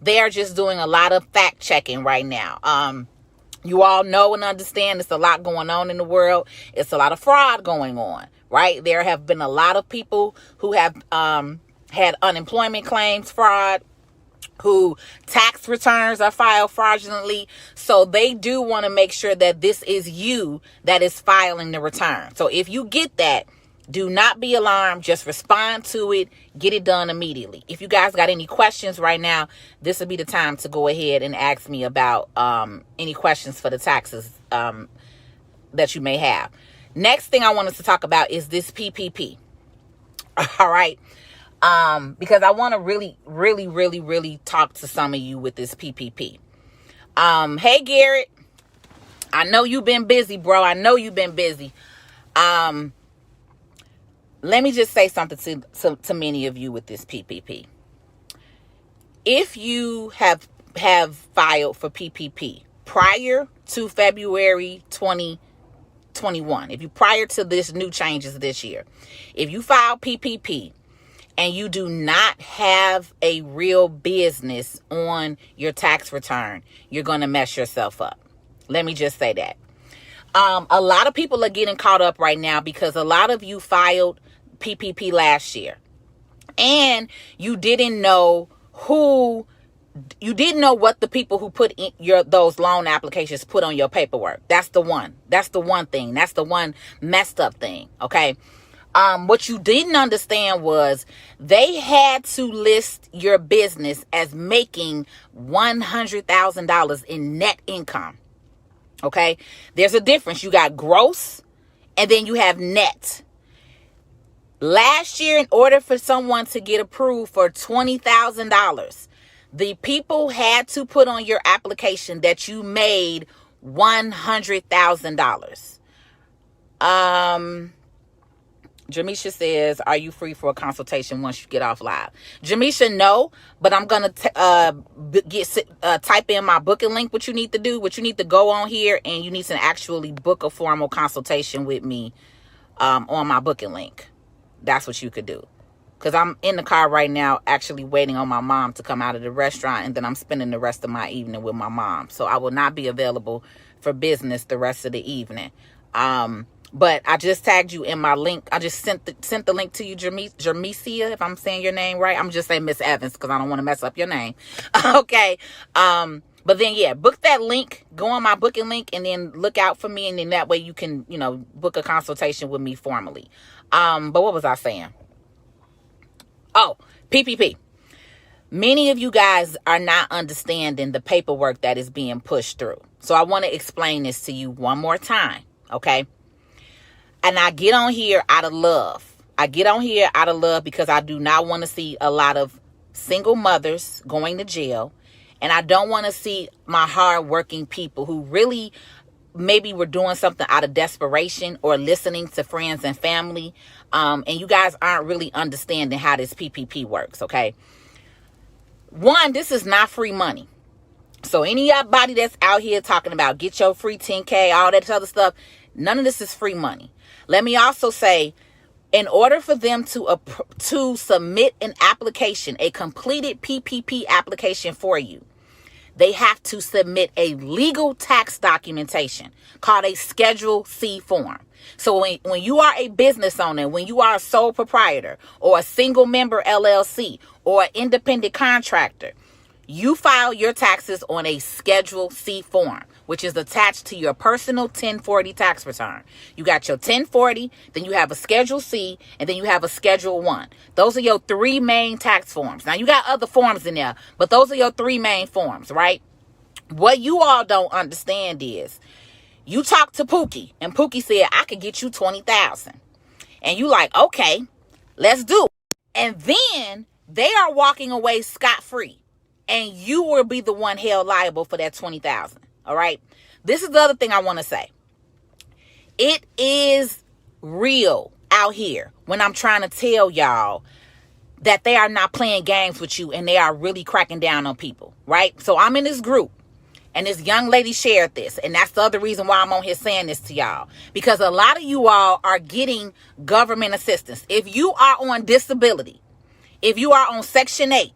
They are just doing a lot of fact checking right now. You all know and understand there's a lot going on in the world. It's a lot of fraud going on, right? There have been a lot of people who have had unemployment claims fraud, who tax returns are filed fraudulently. So they do want to make sure that this is you that is filing the return. So if you get that, do not be alarmed. Just respond to it. Get it done immediately. If you guys got any questions right now, this would be the time to go ahead and ask me about any questions for the taxes that you may have. Next thing I want us to talk about is this PPP. All right. Because I want to really talk to some of you with this PPP. Hey, Garrett. I know you've been busy, bro. I know you've been busy. Let me just say something to many of you with this PPP. If you have filed for PPP prior to February 2021, if you prior to this new changes this year, if you file PPP and you do not have a real business on your tax return, you're going to mess yourself up. Let me just say that. A lot of people are getting caught up right now because a lot of you filed PPP last year and you didn't know what the people who put in those loan applications put on your paperwork. That's the one thing. That's the one messed up thing. Okay. What you didn't understand was they had to list your business as making $100,000 in net income. Okay. There's a difference. You got gross and then you have net. Last year, in order for someone to get approved for $20,000, the people had to put on your application that you made $100,000. Jamisha says, are you free for a consultation once you get off live? Jamisha, no, but I'm going to type in my booking link. What you need to do, what you need to go on here and you need to actually book a formal consultation with me on my booking link. That's what you could do. Because I'm in the car right now actually waiting on my mom to come out of the restaurant. And then I'm spending the rest of my evening with my mom. So I will not be available for business the rest of the evening. But I just tagged you in my link. I just sent the link to you, Jermesia, if I'm saying your name right. I'm just saying Miss Evans because I don't want to mess up your name. Okay. But then, yeah, book that link. Go on my booking link and then look out for me. And then that way you can, book a consultation with me formally. But what was I saying? Oh, PPP. Many of you guys are not understanding the paperwork that is being pushed through. So I want to explain this to you one more time. Okay. And I get on here out of love. Because I do not want to see a lot of single mothers going to jail. And I don't want to see my hardworking people who really maybe were doing something out of desperation or listening to friends and family. And you guys aren't really understanding how this PPP works, okay? One, this is not free money. So anybody that's out here talking about get your free 10K, all that other stuff, none of this is free money. Let me also say, in order for them to submit an application, a completed PPP application for you, they have to submit a legal tax documentation called a Schedule C form. So when you are a business owner, when you are a sole proprietor or a single member LLC or an independent contractor, you file your taxes on a Schedule C form, which is attached to your personal 1040 tax return. You got your 1040, then you have a Schedule C, and then you have a Schedule 1. Those are your three main tax forms. Now, you got other forms in there, but those are your three main forms, right? What you all don't understand is you talk to Pookie, and Pookie said, I could get you $20,000. And you like, okay, let's do it. And then they are walking away scot-free. And you will be the one held liable for that $20,000. All right. This is the other thing I want to say. It is real out here when I'm trying to tell y'all that they are not playing games with you and they are really cracking down on people. Right. So I'm in this group and this young lady shared this. And that's the other reason why I'm on here saying this to y'all, because a lot of you all are getting government assistance. If you are on disability, if you are on Section 8,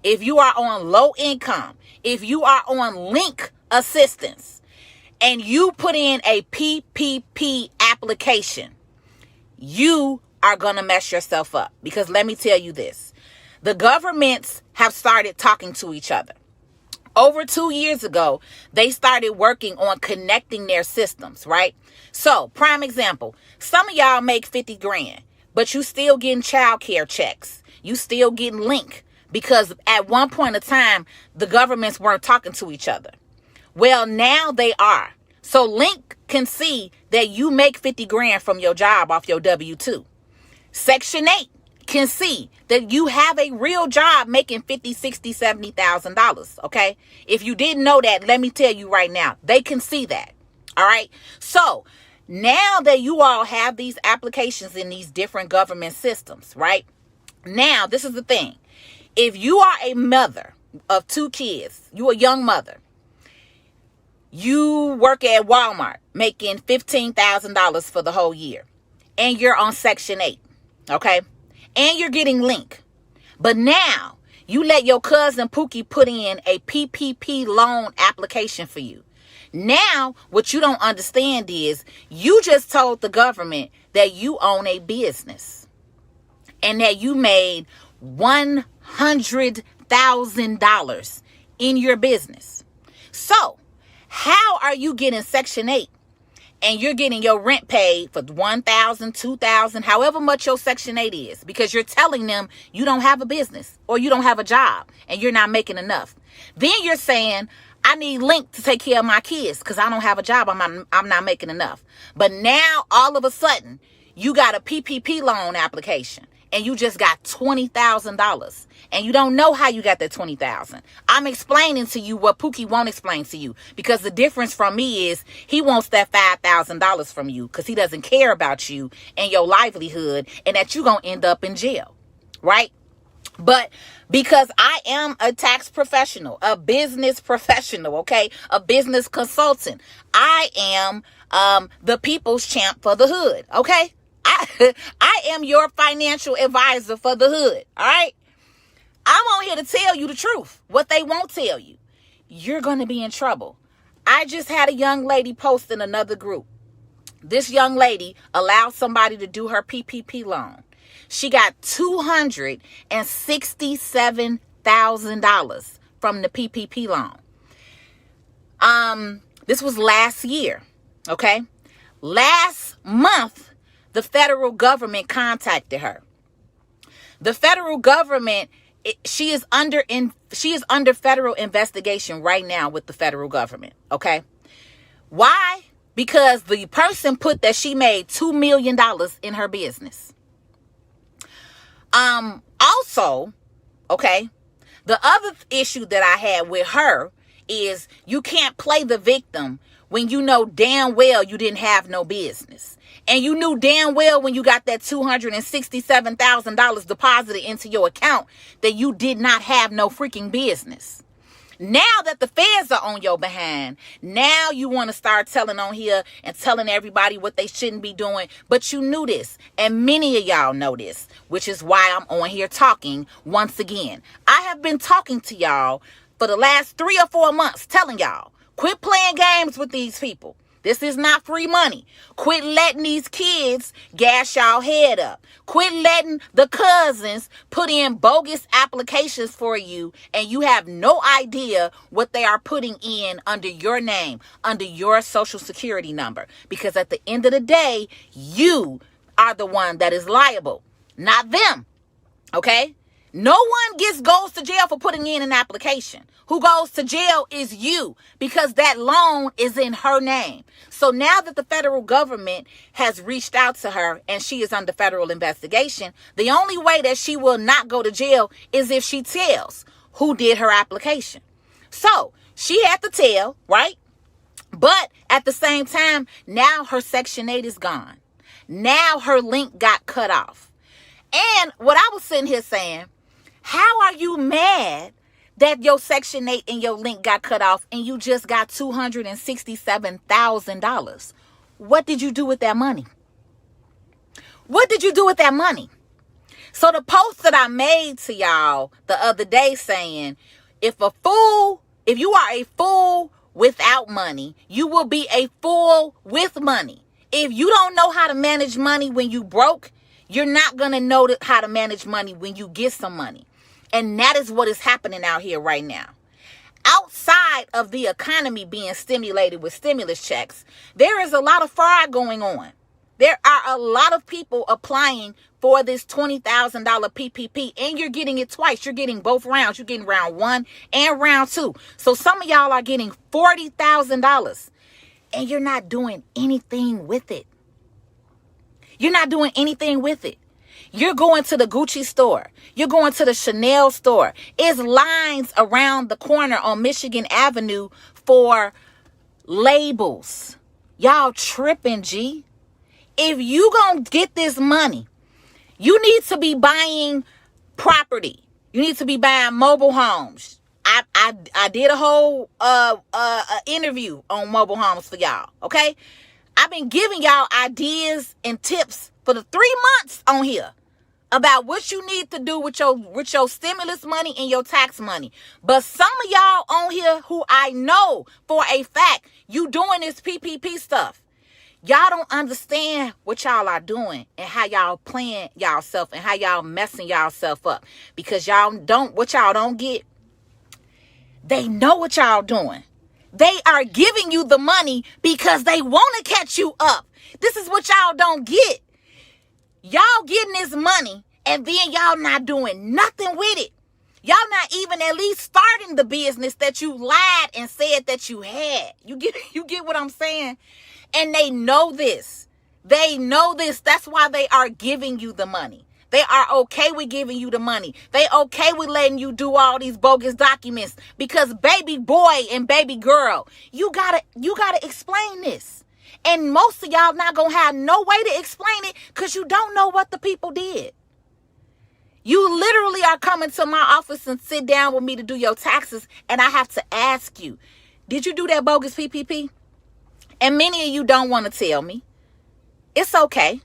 if you are on low income, if you are on link assistance, and you put in a PPP application, you are going to mess yourself up. Because let me tell you this, the governments have started talking to each other. Over 2 years ago, they started working on connecting their systems, right? So, prime example, some of y'all make 50 grand, but you still getting child care checks. You still getting link because at one point in time, the governments weren't talking to each other. Well, now they are. So Link can see that you make 50 grand from your job off your W-2. Section 8 can see that you have a real job making $50,000, $60,000, $70,000. Okay. If you didn't know that, let me tell you right now, they can see that. All right. So now that you all have these applications in these different government systems, right? Now, this is the thing. If you are a mother of 2 kids, you a young mother, you work at Walmart making $15,000 for the whole year, and you're on Section 8, okay? And you're getting link. But now you let your cousin Pookie put in a PPP loan application for you. Now, what you don't understand is you just told the government that you own a business and that you made $100,000 in your business. So, how are you getting Section 8 and you're getting your rent paid for $1,000, $2,000, however much your Section 8 is, because you're telling them you don't have a business or you don't have a job and you're not making enough. Then you're saying, I need Link to take care of my kids because I don't have a job. I'm not making enough. But now all of a sudden you got a PPP loan application and you just got $20,000 and you don't know how you got that $20,000. I'm explaining to you what Pookie won't explain to you, because the difference from me is he wants that $5,000 from you because he doesn't care about you and your livelihood and that you're going to end up in jail, right? But because I am a tax professional, a business professional, okay, a business consultant, I am the people's champ for the hood, okay? I am your financial advisor for the hood, all right? I'm on here to tell you the truth, what they won't tell you. You're going to be in trouble. I just had a young lady post in another group. This young lady allowed somebody to do her PPP loan. She got $267,000 from the PPP loan. This was last year, okay? Last month, the federal government contacted her. The federal government, she is under federal investigation right now with the federal government, okay? Why? Because the person put that she made $2 million in her business. Also, okay, the other issue that I had with her is you can't play the victim when you know damn well you didn't have no business. And you knew damn well when you got that $267,000 deposited into your account that you did not have no freaking business. Now that the feds are on your behind, now you want to start telling on here and telling everybody what they shouldn't be doing. But you knew this, and many of y'all know this, which is why I'm on here talking once again. I have been talking to y'all for the last 3 or 4 months, telling y'all, quit playing games with these people. This is not free money. Quit letting these kids gas y'all head up. Quit letting the cousins put in bogus applications for you and you have no idea what they are putting in under your name, under your social security number. Because at the end of the day, you are the one that is liable, not them. Okay? No one goes to jail for putting in an application. Who goes to jail is you, because that loan is in her name. So now that the federal government has reached out to her and she is under federal investigation, the only way that she will not go to jail is if she tells who did her application. So she had to tell, right? But at the same time, now her Section 8 is gone. Now her link got cut off. And what I was sitting here saying, how are you mad that your Section 8 and your link got cut off and you just got $267,000? What did you do with that money? What did you do with that money? So the post that I made to y'all the other day saying, if you are a fool without money, you will be a fool with money. If you don't know how to manage money when you broke, you're not going to know how to manage money when you get some money. And that is what is happening out here right now. Outside of the economy being stimulated with stimulus checks, there is a lot of fraud going on. There are a lot of people applying for this $20,000 PPP, and you're getting it twice. You're getting both rounds. You're getting round 1 and round 2. So some of y'all are getting $40,000, and you're not doing anything with it. You're not doing anything with it. You're going to the Gucci store. You're going to the Chanel store. It's lines around the corner on Michigan Avenue for labels. Y'all tripping, G. If you gonna get this money, you need to be buying property. You need to be buying mobile homes. I did a whole interview on mobile homes for y'all, okay? I've been giving y'all ideas and tips for the 3 months on here about what you need to do with your stimulus money and your tax money. But some of y'all on here who I know for a fact you doing this PPP stuff, y'all don't understand what y'all are doing and how y'all playing y'allself and how y'all messing y'allself up. Because what y'all don't get, they know what y'all doing. They are giving you the money because they want to catch you up. This is what y'all don't get. Y'all getting this money and then y'all not doing nothing with it. Y'all not even at least starting the business that you lied and said that you had. You get what I'm saying? And they know this. They know this. That's why they are giving you the money. They are okay with giving you the money. They okay with letting you do all these bogus documents because baby boy and baby girl, you gotta explain this. And most of y'all not gonna have no way to explain it because you don't know what the people did. You literally are coming to my office and sit down with me to do your taxes, and I have to ask you, did you do that bogus PPP? And many of you don't want to tell me. It's okay.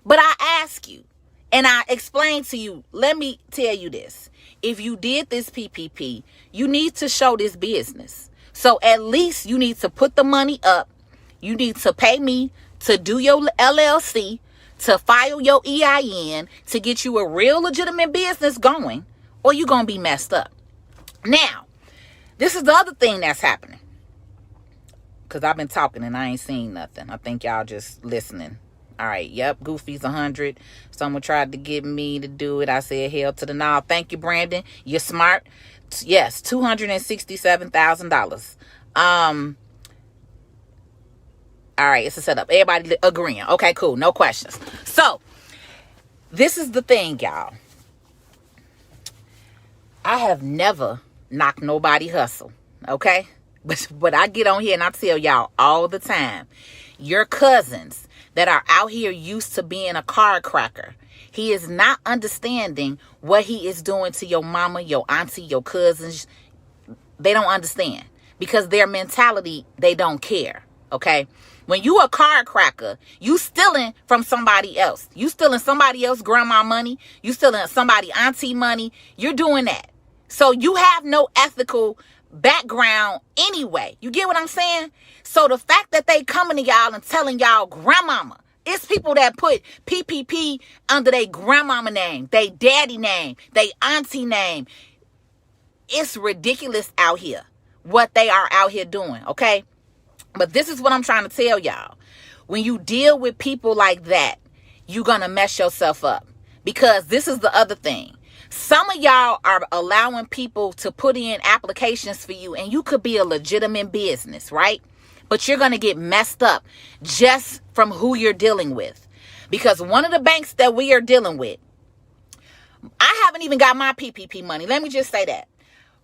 But I ask you, and I explain to you, let me tell you this. If you did this PPP, you need to show this business. So at least you need to put the money up. You need to pay me to do your LLC, to file your EIN, to get you a real legitimate business going, or you're going to be messed up. Now, this is the other thing that's happening. Because I've been talking and I ain't seen nothing. I think y'all just listening. All right. Yep. Goofy's 100. Someone tried to get me to do it. I said, hell to the no. Thank you, Brandon. You're smart. Yes. $267,000. All right. It's a setup. Everybody agreeing. Okay, cool. No questions. So this is the thing, y'all. I have never knocked nobody hustle. Okay. But I get on here and I tell y'all all the time, your cousins that are out here used to being a card cracker, he is not understanding what he is doing to your mama, your auntie, your cousins. They don't understand because their mentality, they don't care. Okay. When you a card cracker, you stealing from somebody else. You stealing somebody else's grandma money. You stealing somebody auntie money. You're doing that. So you have no ethical background anyway. You get what I'm saying? So the fact that they coming to y'all and telling y'all grandmama, it's people that put PPP under their grandmama name, they daddy name, they auntie name. It's ridiculous out here what they are out here doing, okay? But this is what I'm trying to tell y'all. When you deal with people like that, you're going to mess yourself up. Because this is the other thing. Some of y'all are allowing people to put in applications for you, and you could be a legitimate business, right? But you're going to get messed up just from who you're dealing with. Because one of the banks that we are dealing with, I haven't even got my PPP money. Let me just say that.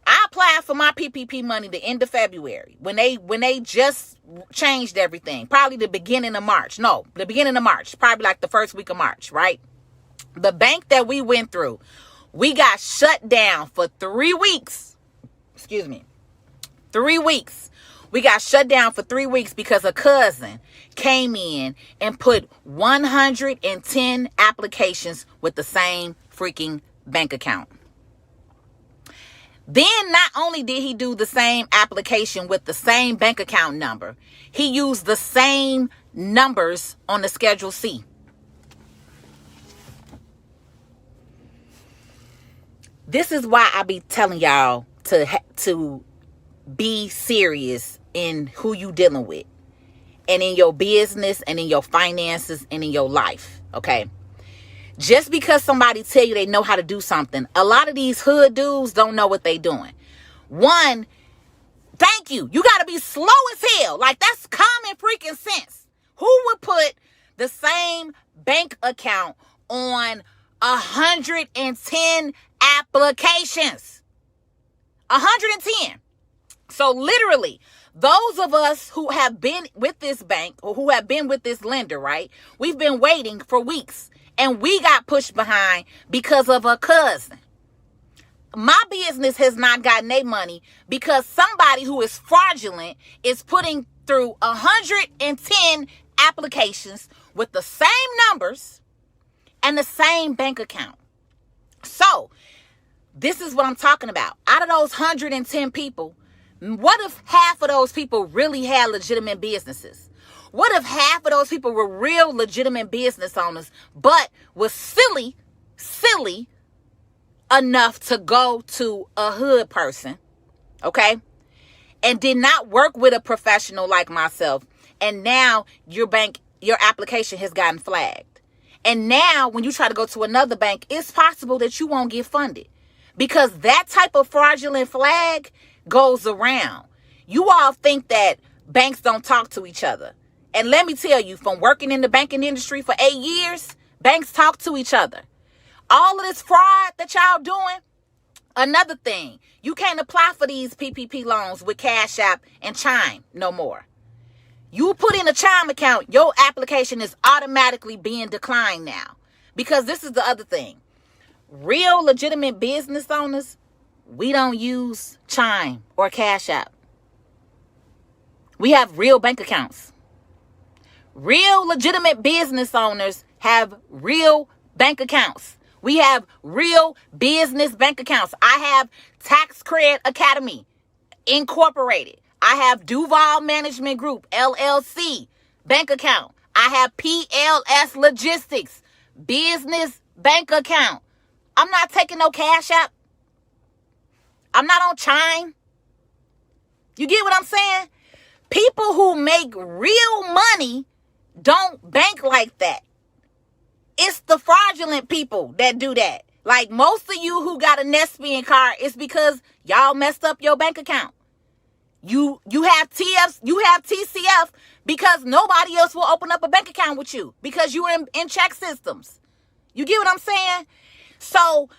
I applied for my PPP money the end of February when they just changed everything. Probably the beginning of March. No, the beginning of March. Probably like the first week of March, right? The bank that we went through, we got shut down for 3 weeks. 3 weeks. We got shut down for 3 weeks because a cousin came in and put 110 applications with the same freaking bank account. Then not only did he do the same application with the same bank account number, he used the same numbers on the Schedule C. This is why I be telling y'all to be serious in who you dealing with, and in your business, and in your finances, and in your life, okay? Just because somebody tell you they know how to do something, a lot of these hood dudes don't know what they doing. One, thank you. You got to be slow as hell. Like, that's common freaking sense. Who would put the same bank account on 110 applications? 110. So literally, those of us who have been with this bank or who have been with this lender, right? We've been waiting for weeks. And we got pushed behind because of a cousin. My business has not gotten their money because somebody who is fraudulent is putting through 110 applications with the same numbers and the same bank account. So, this is what I'm talking about. Out of those 110 people, what if half of those people really had legitimate businesses? What if half of those people were real legitimate business owners, but was silly enough to go to a hood person, okay, and did not work with a professional like myself, and now your application has gotten flagged. And now when you try to go to another bank, it's possible that you won't get funded because that type of fraudulent flag goes around. You all think that banks don't talk to each other. And let me tell you, from working in the banking industry for 8 years, banks talk to each other. All of this fraud that y'all doing, another thing, you can't apply for these PPP loans with Cash App and Chime no more. You put in a Chime account, your application is automatically being declined now. Because this is the other thing. Real legitimate business owners, we don't use Chime or Cash App. We have real bank accounts. Real legitimate business owners have real bank accounts. We have real business bank accounts. I have Tax Cred Academy Incorporated. I have Duval Management Group, LLC, bank account. I have PLS Logistics, business bank account. I'm not taking no Cash App. I'm not on Chime. You get what I'm saying? People who make real money don't bank like that. It's the fraudulent people that do that. Like most of you who got a Nespian card, it's because y'all messed up your bank account. You have TFs, you have TCF because nobody else will open up a bank account with you because you are in check systems. You get what I'm saying? So,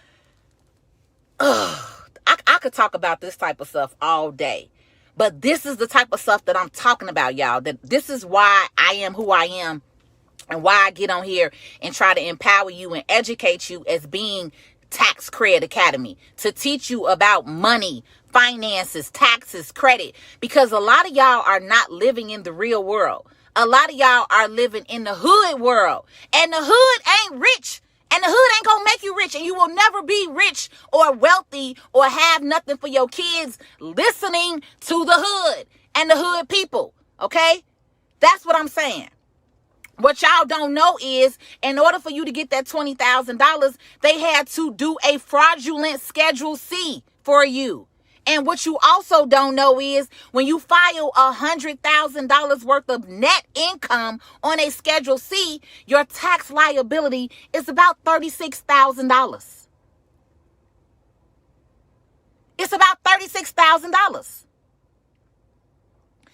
I could talk about this type of stuff all day. But this is the type of stuff that I'm talking about, y'all. That this is why I am who I am and why I get on here and try to empower you and educate you as being Tax Cred Academy, to teach you about money, finances, taxes, credit, because a lot of y'all are not living in the real world. A lot of y'all are living in the hood world, and the hood ain't rich. And the hood ain't gonna make you rich, and you will never be rich or wealthy or have nothing for your kids listening to the hood and the hood people, okay? That's what I'm saying. What y'all don't know is, in order for you to get that $20,000, they had to do a fraudulent Schedule C for you. And what you also don't know is, when you file $100,000 worth of net income on a Schedule C, your tax liability is about $36,000. It's about $36,000.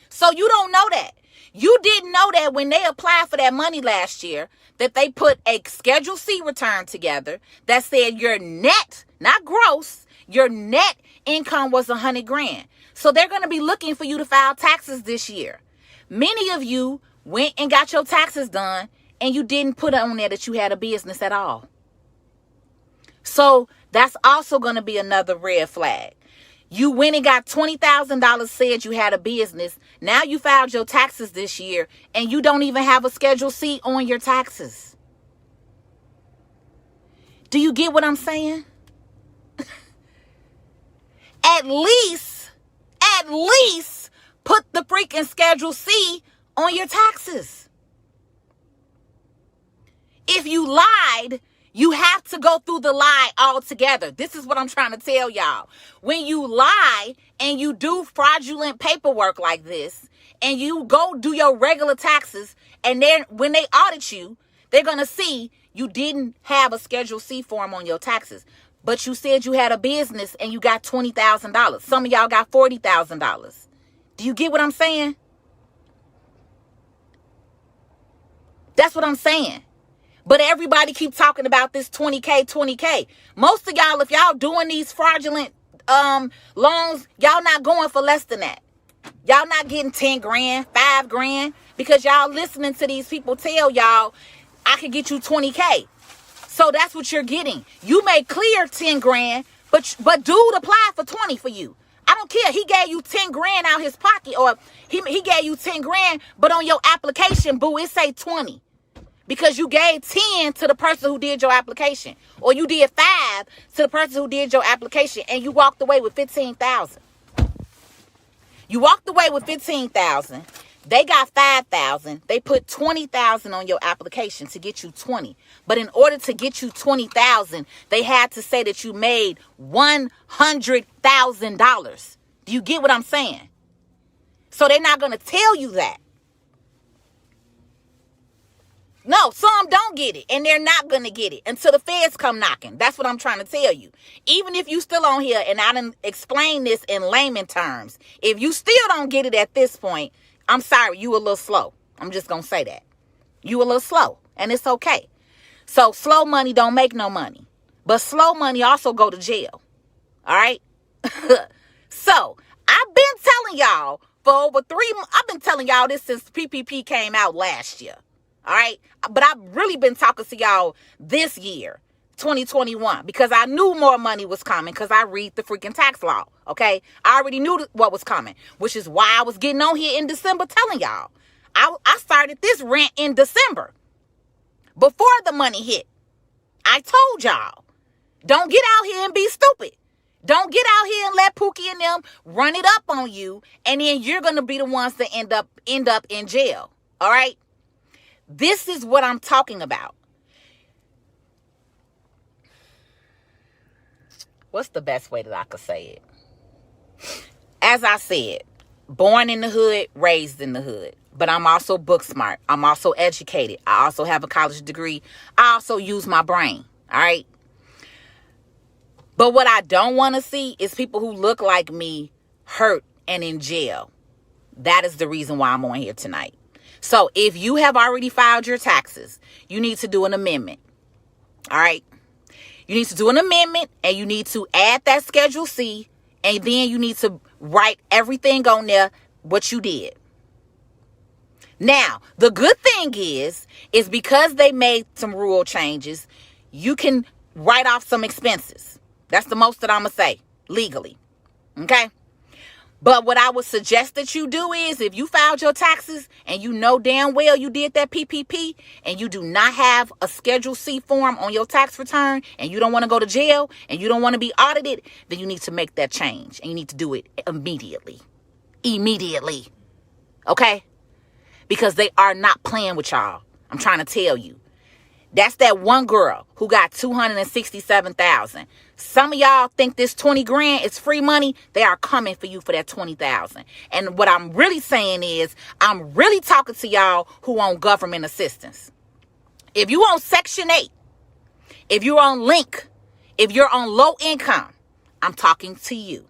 So you don't know that. You didn't know that when they applied for that money last year, that they put a Schedule C return together that said your net, not gross, your net income was $100,000. So they're going to be looking for you to file taxes this year. Many of you went and got your taxes done and you didn't put on there that you had a business at all. So that's also going to be another red flag. You went and got $20,000, said you had a business. Now you filed your taxes this year and you don't even have a Schedule C on your taxes. Do you get what I'm saying? At least put the freaking Schedule C on your taxes. If you lied, you have to go through the lie altogether. This is what I'm trying to tell y'all. When you lie and you do fraudulent paperwork like this, and you go do your regular taxes, and then when they audit you, they're going to see you didn't have a Schedule C form on your taxes. But you said you had a business and you got $20,000. Some of y'all got $40,000. Do you get what I'm saying? That's what I'm saying. But everybody keep talking about this 20K. Most of y'all, if y'all doing these fraudulent loans, y'all not going for less than that. Y'all not getting 10 grand, 5 grand, because y'all listening to these people tell y'all, I can get you 20K. So that's what you're getting. You may clear 10 grand, but dude applied for 20 for you. I don't care. He gave you 10 grand out his pocket, or he gave you 10 grand, but on your application, boo, it say 20. Because you gave 10 to the person who did your application. Or you did 5 to the person who did your application, and you walked away with 15,000. You walked away with 15,000. They got 5,000. They put 20,000 on your application to get you 20. But in order to get you 20,000, they had to say that you made $100,000. Do you get what I'm saying? So they're not going to tell you that. No, some don't get it, and they're not going to get it until the feds come knocking. That's what I'm trying to tell you. Even if you still on here, and I didn't explain this in layman terms, if you still don't get it at this point, I'm sorry, you a little slow. I'm just going to say that. You a little slow, and it's okay. So slow money don't make no money, but slow money also go to jail. All right? So I've been telling y'all for over 3 months. I've been telling y'all this since PPP came out last year. All right. But I've really been talking to y'all this year, 2021, because I knew more money was coming because I read the freaking tax law. OK, I already knew what was coming, which is why I was getting on here in December telling y'all. I started this rant in December before the money hit. I told y'all, don't get out here and be stupid. Don't get out here and let Pookie and them run it up on you. And then you're going to be the ones that end up in jail. All right. This is what I'm talking about. What's the best way that I could say it? As I said, born in the hood, raised in the hood. But I'm also book smart. I'm also educated. I also have a college degree. I also use my brain. All right. But what I don't want to see is people who look like me hurt and in jail. That is the reason why I'm on here tonight. So if you have already filed your taxes, you need to do an amendment. All right. You need to do an amendment, and you need to add that Schedule C, and then you need to write everything on there, what you did. Now, the good thing is because they made some rule changes, you can write off some expenses. That's the most that I'm going to say legally. Okay. But what I would suggest that you do is, if you filed your taxes and you know damn well you did that PPP and you do not have a Schedule C form on your tax return, and you don't want to go to jail and you don't want to be audited, then you need to make that change, and you need to do it immediately. Immediately. Okay? Because they are not playing with y'all. I'm trying to tell you. That's that one girl who got $267,000. Some of y'all think this 20 grand is free money. They are coming for you for that 20,000. And what I'm really saying is, I'm really talking to y'all who want government assistance. If you on Section 8, if you're on Link, if you're on low income, I'm talking to you.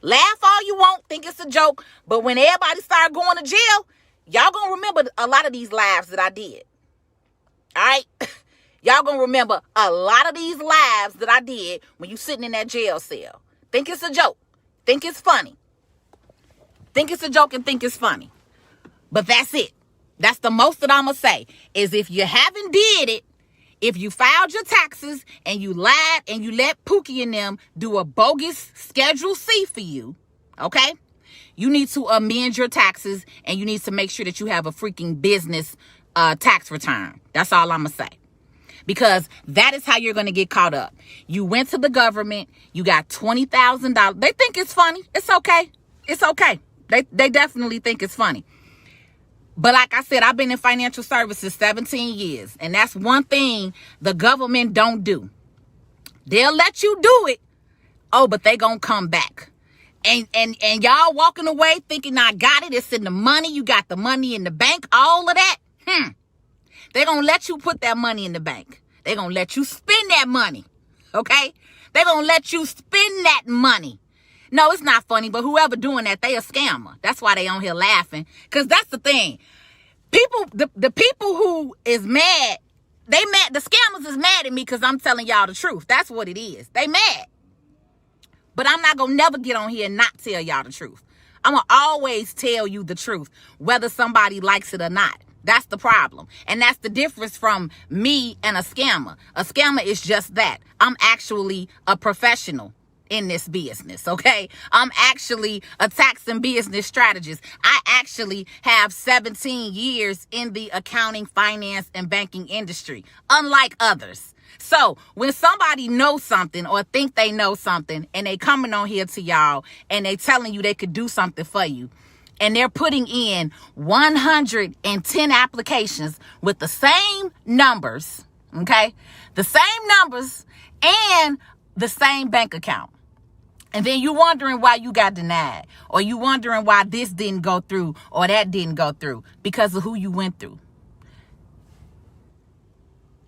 Laugh all you want, think it's a joke, but when everybody start going to jail, y'all gonna remember a lot of these lives that I did. All right? Y'all gonna remember a lot of these lives that I did when you sitting in that jail cell. Think it's a joke. Think it's funny. Think it's a joke and think it's funny. But that's it. That's the most that I'm gonna say, is if you haven't did it, if you filed your taxes and you lied and you let Pookie and them do a bogus Schedule C for you, okay? You need to amend your taxes, and you need to make sure that you have a freaking business tax return. That's all I'm gonna say. because that is how you're going to get caught up. You went to the government. You got $20,000. They think it's funny. It's okay. It's okay. They definitely think it's funny. But like I said, I've been in financial services 17 years. And that's one thing the government don't do. They'll let you do it. Oh, but they gonna come back. And y'all walking away thinking I got it. It's in the money. You got the money in the bank. All of that. They gonna let you put that money in the bank. They gonna let you spend that money. Okay? They gonna let you spend that money. No, it's not funny, but whoever doing that, they a scammer. That's why they on here laughing. Because that's the thing. People, the people who is mad, they mad. The scammers is mad at me because I'm telling y'all the truth. That's what it is. They mad. But I'm not going to never get on here and not tell y'all the truth. I'm going to always tell you the truth, whether somebody likes it or not. That's the problem. And that's the difference from me and a scammer. A scammer is just that. I'm actually a professional in this business, okay? I'm actually a tax and business strategist. I actually have 17 years in the accounting, finance, and banking industry, unlike others. So when somebody knows something or think they know something and they coming on here to y'all and they telling you they could do something for you, and they're putting in 110 applications with the same numbers, okay? The same numbers and the same bank account. And then you wondering why you got denied, or you wondering why this didn't go through or that didn't go through, because of who you went through.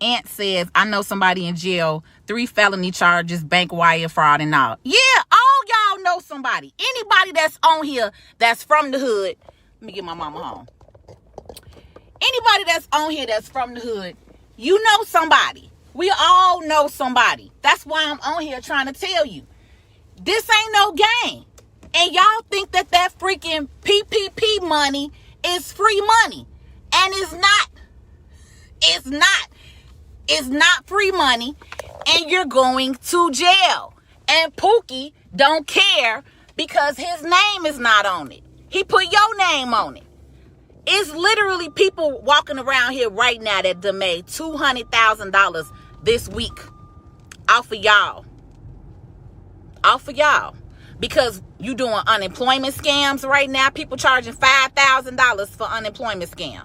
Aunt says, I know somebody in jail, 3 felony charges, bank wire fraud and all. Yeah, all y'all know somebody. Anybody that's on here that's from the hood. Let me get my mama home. Anybody that's on here that's from the hood, you know somebody. We all know somebody. That's why I'm on here trying to tell you. This ain't no game. And y'all think that freaking PPP money is free money. And it's not. It's not. It's not free money. And you're going to jail. And Pookie don't care because his name is not on it. He put your name on it. It's literally people walking around here right now that done made $200,000 this week off of y'all. Off of y'all. Because you doing unemployment scams right now. People charging $5,000 for unemployment scam.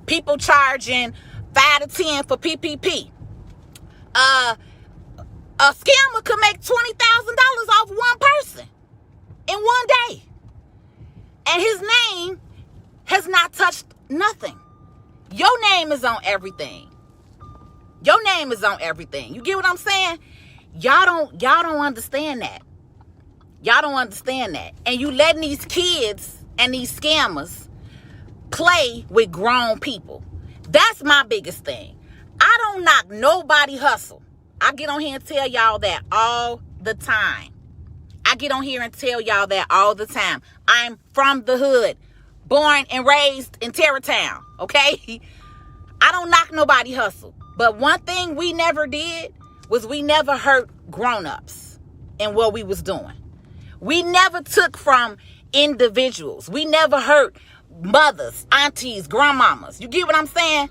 People charging 5 to 10 for PPP. A scammer could make $20,000 off one person in one day. And his name has not touched nothing. Your name is on everything. Your name is on everything. You get what I'm saying? Y'all don't understand that. Y'all don't understand that. And you letting these kids and these scammers play with grown people. That's my biggest thing. I don't knock nobody hustle. I get on here and tell y'all that all the time. I get on here and tell y'all that all the time. I'm from the hood, born and raised in Terrytown, okay? I don't knock nobody hustle. But one thing we never did was we never hurt grown-ups in what we was doing. We never took from individuals. We never hurt mothers, aunties, grandmamas. You get what I'm saying?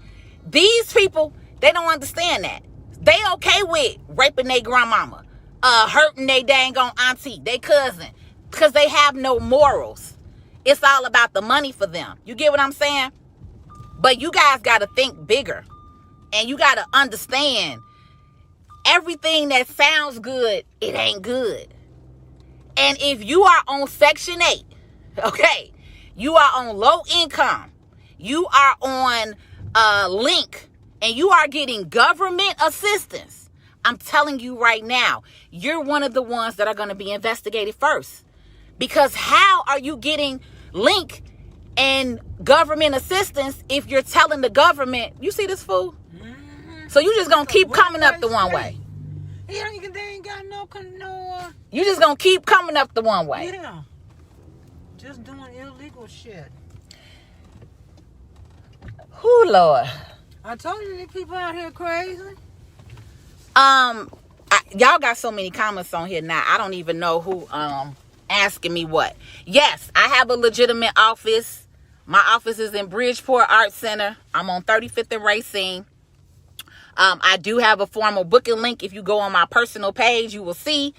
These people, they don't understand that. They okay with raping their grandmama, hurting their dang on auntie, their cousin, because they have no morals. It's all about the money for them. You get what I'm saying? But you guys got to think bigger. And you got to understand everything that sounds good, it ain't good. And if you are on Section 8, okay, you are on low income, you are on link, and you are getting government assistance, I'm telling you right now, you're one of the ones that are going to be investigated first. Because how are you getting link and government assistance if you're telling the government, you see this fool? So you just going to keep coming up the one way. They ain't got no. You just going to keep coming up the one way. Yeah. Just doing illegal shit. Whoo, Lord. I told you these people out here crazy. Y'all got so many comments on here now. I don't even know who asking me what. Yes, I have a legitimate office. My office is in Bridgeport Arts Center. I'm on 35th and Racine. I do have a formal booking link. If you go on my personal page, you will see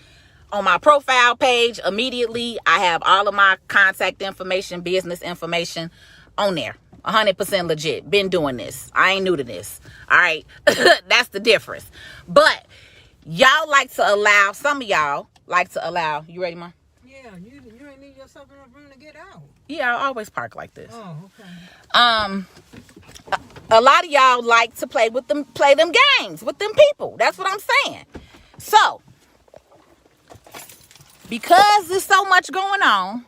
on my profile page immediately, I have all of my contact information, business information on there. 100% legit. Been doing this. I ain't new to this. All right. That's the difference. But y'all like to allow, some of y'all like to allow, you ready, Mom? Yeah, you ain't need yourself enough room to get out. Yeah, I always park like this. Oh, okay. A lot of y'all like to play them games with them people. That's what I'm saying. So, because there's so much going on,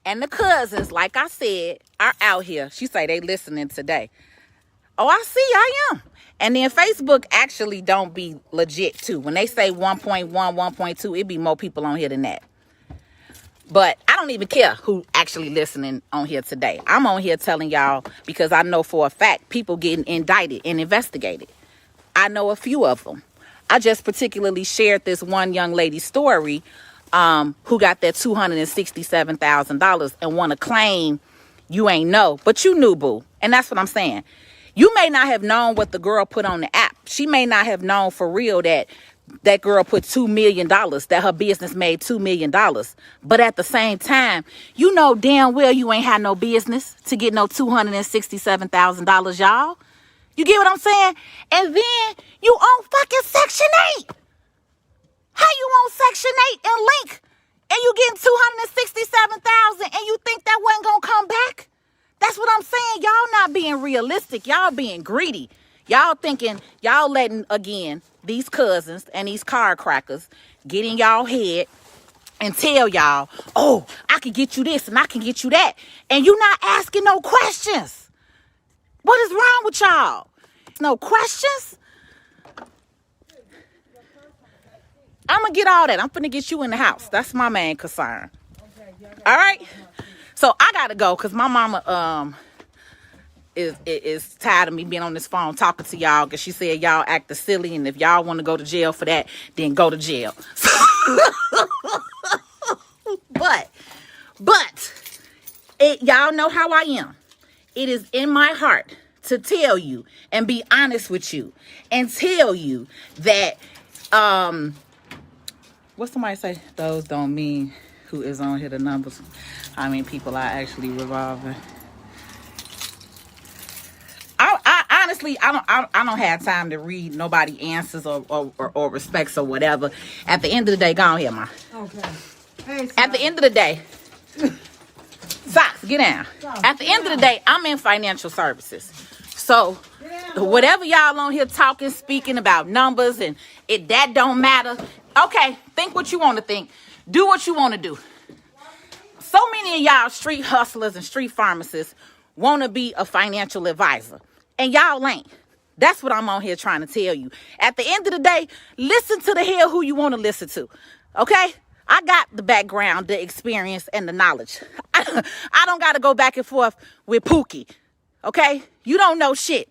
and the cousins, like I said, are out here. She say they listening today. Oh, I see, I am. And then Facebook actually don't be legit too. When they say 1.1, 1.2, it be more people on here than that. But I don't even care who actually listening on here today. I'm on here telling y'all because I know for a fact people getting indicted and investigated. I know a few of them. I just particularly shared this one young lady's story who got that $267,000 and want to claim you ain't know, but you knew, boo. And that's what I'm saying. You may not have known what the girl put on the app. She may not have known for real that that girl put $2 million, that her business made $2 million. But at the same time, you know damn well you ain't had no business to get no $267,000, y'all. You get what I'm saying? And then you own fucking Section 8. How you own Section 8 and Link and you getting $267,000 and you think that wasn't gonna come back? That's what I'm saying. Y'all not being realistic. Y'all being greedy. Y'all thinking, y'all letting, again, these cousins and these card crackers get in y'all head and tell y'all, oh, I can get you this and I can get you that. And you not asking no questions. What is wrong with y'all? No questions? I'm going to get all that. I'm finna get you in the house. That's my main concern. All right? So I got to go because my mama is tired of me being on this phone talking to y'all because she said y'all acting silly, and if y'all want to go to jail for that, then go to jail. But y'all know how I am. It is in my heart to tell you and be honest with you and tell you that what somebody say, those don't mean who is on here, the numbers. I mean, people are actually revolving. I honestly, I don't have time to read nobody answers or respects or whatever. At the end of the day, go on here, ma. Okay. Hey, at the end of the day, Socks, get down. At the end of the day, I'm in financial services. So whatever y'all on here talking, speaking about numbers and that don't matter. Okay, think what you want to think. Do what you want to do. So many of y'all street hustlers and street pharmacists want to be a financial advisor. And y'all ain't. That's what I'm on here trying to tell you. At the end of the day, listen to the hell who you want to listen to. Okay? I got the background, the experience, and the knowledge. I don't got to go back and forth with Pookie. Okay? You don't know shit.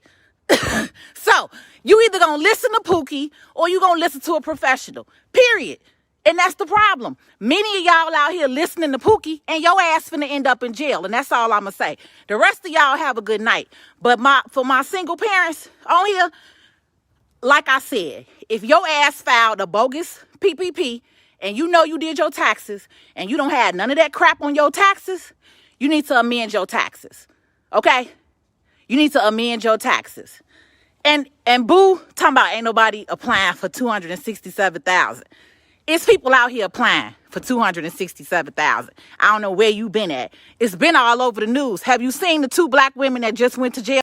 So, you either going to listen to Pookie or you going to listen to a professional. Period. And that's the problem. Many of y'all out here listening to Pookie and your ass finna end up in jail. And that's all I'm going to say. The rest of y'all have a good night. But for my single parents on here, like I said, if your ass filed a bogus PPP and you know you did your taxes and you don't have none of that crap on your taxes, you need to amend your taxes. Okay? You need to amend your taxes. And boo, talking about ain't nobody applying for $267,000. It's people out here applying for $267,000. I don't know where you been at. It's been all over the news. Have you seen the 2 black women that just went to jail?